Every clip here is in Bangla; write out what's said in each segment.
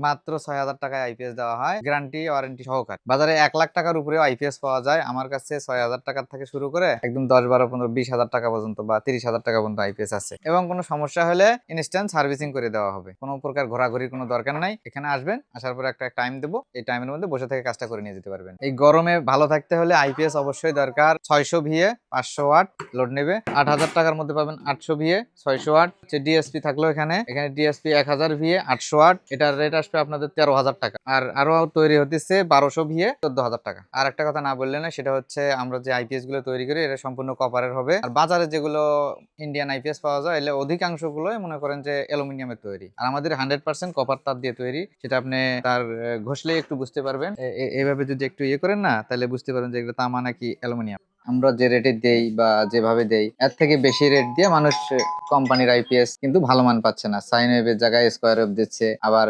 মাত্র ৬,০০০ টাকায় আইপিএস দেওয়া হয়, গ্যারান্টি ওয়ারেন্টি সহকারে। বাজারে ১,০০,০০০ টাকার উপরেও আইপিএস পাওয়া যায়, আমার কাছে ৬,০০০ টাকার থেকে শুরু করে একদম ১০, ১২, ১৫, ২০,০০০ টাকা পর্যন্ত বা ৩০,০০০ টাকা পর্যন্ত আইপিএস আছে। এবং কোনো সমস্যা হলে ইনস্ট্যান্ট সার্ভিসিং করে দেওয়া হবে, কোনো প্রকার ঘোরাঘুরির কোনো দরকার নাই। এখানে আসবেন, আসার পরে একটা টাইম দেবো, এই টাইমের মধ্যে বসে থেকে কাজটা করে নিয়ে যেতে পারবেন। এই গরমে ভালো থাকতে হলে আইপিএস অবশ্যই দরকার। ৬০০ ভিএ ৫০০ ওয়াট লোড নেবে, ৮,০০০ টাকার মধ্যে পাবেন ৮০০ ভিএ ৬০০ ওয়াট। ডিএসপি থাকলো এখানে ডিএসপি ১,০০০ ভিএ ৮০০ ওয়াট, এটার রেট আসবে আপনাদের ১৩,০০০ টাকা। আর আরো তৈরি হতেছে ১২০০ ভিএ ১৪,০০০ টাকা। আর একটা কথা না বললে না, সেটা হচ্ছে আমরা যে আইপিএস গুলো তৈরি করি এটা সম্পূর্ণ কপারের হবে। আর বাজারে যেগুলো ইন্ডিয়ান আইপিএস পাওয়া যায় এলে অধিকাংশ গুলো মনে করেন যে অ্যালুমিনিয়ামের তৈরি, আর আমাদের 100% কপার তার দিয়ে তৈরি। সেটা আপনি তার ঘষলেই একটু বুঝতে পারবেন। এইভাবে যদি একটু ইয়ে করেন না, তাহলে বুঝতে পারবেন যে এগুলো তামা নাকি অ্যালুমিনিয়াম। আমরা যে রেটে দেই বা যেভাবে দেই এর থেকে বেশি রেট দিয়ে মানুষ কোম্পানির আইপিএস কিন্তু ভালো মান পাচ্ছে না। সাইন ওয়েভের জায়গায় স্কোয়ার ওয়েভ দিচ্ছে, আবার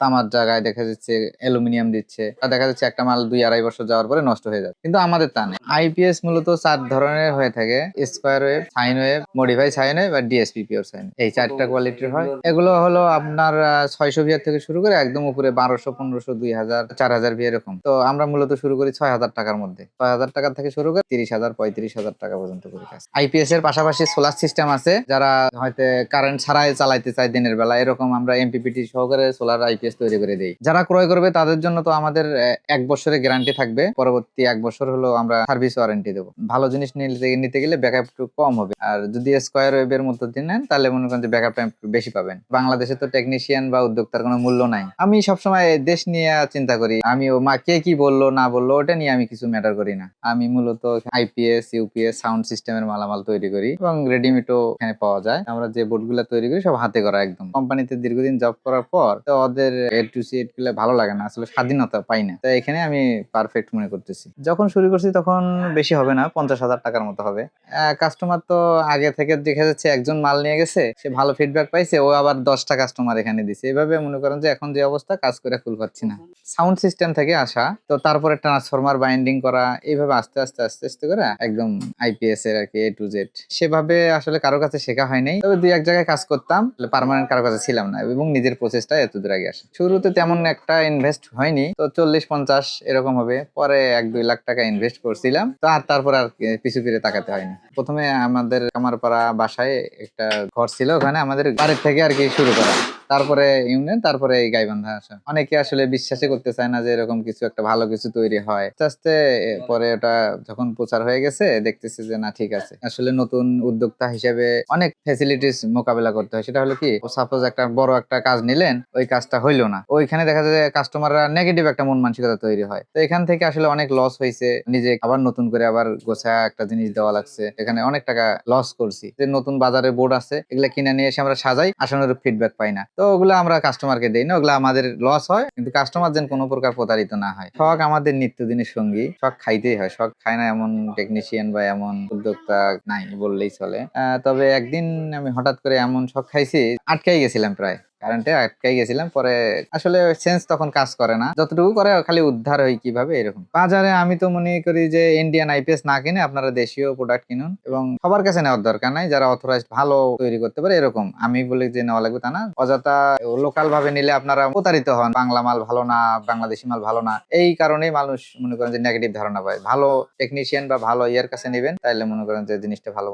তামার জায়গায় দেখা যাচ্ছে অ্যালুমিনিয়াম দিচ্ছে। আর দেখা যাচ্ছে একটা মাল ২-২.৫ বছর যাওয়ার পরে নষ্ট হয়ে যাচ্ছে, কিন্তু আমাদের তা নেই। আইপিএস মূলত ৪ ধরনের হয়ে থাকে: square wave, sine wave, modify sine wave আর ডিএসপি পিওর সাইন। এই ৪টা কোয়ালিটির হয়। এগুলো হলো আপনার ৬০০ ভিআর থেকে শুরু করে একদম উপরে ১২০০, ১৫০০, ২,০০০, ৪,০০০ ভি এরকম। তো আমরা মূলত শুরু করি ৬,০০০ টাকার মধ্যে। ৬,০০০ টাকা থেকে শুরু করে ৩০,০০০, ৩৫,০০০ টাকা পর্যন্ত করে কাজ। আইপিএস এর পাশাপাশি সোলার সিস্টেম আছে, যারা হয়তো কারেন্ট ছাড়াই চালাইতে চায় দিনের বেলা, এরকম আমরা এমপিপিটি সহকারে সোলার আইপিএস তৈরি করে দেই। যারা ক্রয় করবে তাদের জন্য তো আমাদের ১ বছরের গ্যারান্টি থাকবে, পরবর্তী ১ বছর হলো আমরা সার্ভিস ওয়ারেন্টি দেবো। ভালো জিনিস নিতে গেলে ব্যাকআপ একটু কম হবে, আর যদি স্কোয়ার ওয়েভের মধ্যে দিয়ে নেন তাহলে মনে করেন যে ব্যাকআপ টাইম একটু বেশি পাবেন। বাংলাদেশে তো টেকনিশিয়ান বা উদ্যোক্তার কোনো মূল্য নাই। আমি সবসময় দেশ নিয়ে চিন্তা করি, আমি কে কি বললো না বললো ওটা নিয়ে আমি কিছু ম্যাটার করি না। আমি মূলত আইপিএস, ইউপিএস, সাউন্ড সিস্টেমের মালামাল তৈরি করি এবং রেডিমেডও এখানে পাওয়া যায়। আমরা যে বোর্ডগুলো তৈরি করি সব হাতে করা একদম। কোম্পানিতে দীর্ঘদিন জব করার পর তো ওদের A to Z গুলো ভালো লাগে না, আসলে স্বাধীনতা পাই না। তো এখানে আমি পারফেক্ট মনে করতেছি। যখন শুরু করছি তখন বেশি হবে না, ৫০,০০০ টাকার মতো হবে। কাস্টমার তো আগে থেকে দেখা যাচ্ছে একজন মাল নিয়ে গেছে, সে ভালো ফিডব্যাক পাইছে, ও আবার ১০টা কাস্টমার এখানে দিছে। এভাবে মনে করেন যে এখন যে অবস্থা, কাজ করে ফুল পাচ্ছি না। সাউন্ড সিস্টেম থেকে আসা, তো তারপরে ট্রান্সফরমার বাইন্ডিং করা, এইভাবে আস্তে আস্তে আস্তে আস্তে করে একদম আইপিএস এর আর কি A to Z। সেভাবে আসলে কারো কাছে শেখা হয় নাই, তবে ২-১ জায়গায় কাজ করতাম, পার্মানেন্ট কারো কাছে ছিলাম না এবং নিজের প্রচেষ্টা এতদূর আগে আসে। শুরুতে তেমন একটা ইনভেস্ট হয়নি, তো ৪০-৫০ এরকম হবে। পরে ১-২ লাখ টাকা ইনভেস্ট করছিলাম, তো আর তারপর আর পিছু ফিরে তাকাতে হয়নি। প্রথমে আমাদের কামারপাড়া বাসায় একটা ঘর ছিল, ওখানে আমাদের বাড়ির থেকে আর কি শুরু করা, তারপরে ইউনিয়ন, তারপরে এই গাইবান্ধা আসা। অনেকে আসলে বিশ্বাসই করতে চায় না যে এরকম কিছু একটা ভালো কিছু তৈরি হয়। আস্তে আস্তে পরে ওটা যখন প্রচার হয়ে গেছে, দেখতেছি যে না ঠিক আছে। আসলে নতুন উদ্যোক্তা হিসেবে অনেক ফ্যাসিলিটিস মোকাবেলা করতে হয়। সেটা হলো কি, সাপোজ একটা বড় একটা কাজ নিলেন, ওই কাজটা হইলো না, ওইখানে দেখা যায় কাস্টমাররা নেগেটিভ একটা মন মানসিকতা তৈরি হয়। তো এখান থেকে আসলে অনেক লস হয়েছে, নিজে আবার নতুন করে আবার গোছায়া একটা জিনিস দেওয়া লাগছে, এখানে অনেক টাকা লস করছি। যে নতুন বাজারে বোর্ড আছে, এগুলা কিনে নিয়ে এসে আমরা সাজাই, আসানোর ফিডব্যাক পাই না, তো ওগুলো আমরা কাস্টমারকে দেই না, ওগুলো আমাদের লস হয়। কিন্তু কাস্টমার যেন কোনো প্রকার প্রতারিত না হয়। শখ আমাদের নিত্যদিনের সঙ্গী, শখ খাইতেই হয়, শখ খায় না এমন টেকনিশিয়ান বা এমন উদ্যোক্তা নাই বললেই চলে। তবে একদিন আমি হঠাৎ করে এমন শখ খাইছি, আটকাই গেছিলাম, প্রায় কারেন্টে আটকাই গেছিলাম। পরে আসলে সেন্স তখন কাজ করে না, যতটুকু করে খালি উদ্ধার হয় কিভাবে এরকম। বাজারে আমি তো মনে করি যে ইন্ডিয়ান আইপিএস না কিনে আপনারা দেশীয় প্রোডাক্ট কিনুন, এবং সবার কাছে নেওয়ার দরকার নাই। যারা অথরাইজড ভালো তৈরি করতে পারে এরকম, আমি বলি যে নেওয়া লাগবে তা না। অযথা লোকাল ভাবে নিলে আপনারা প্রতারিত হন, বাংলা মাল ভালো না, বাংলাদেশি মাল ভালো না, এই কারণেই মানুষ মনে করেন যে নেগেটিভ ধারণা পায়। ভালো টেকনিশিয়ান বা ভালো ইয়ার কাছে নেবেন, তাইলে মনে করেন যে জিনিসটা ভালো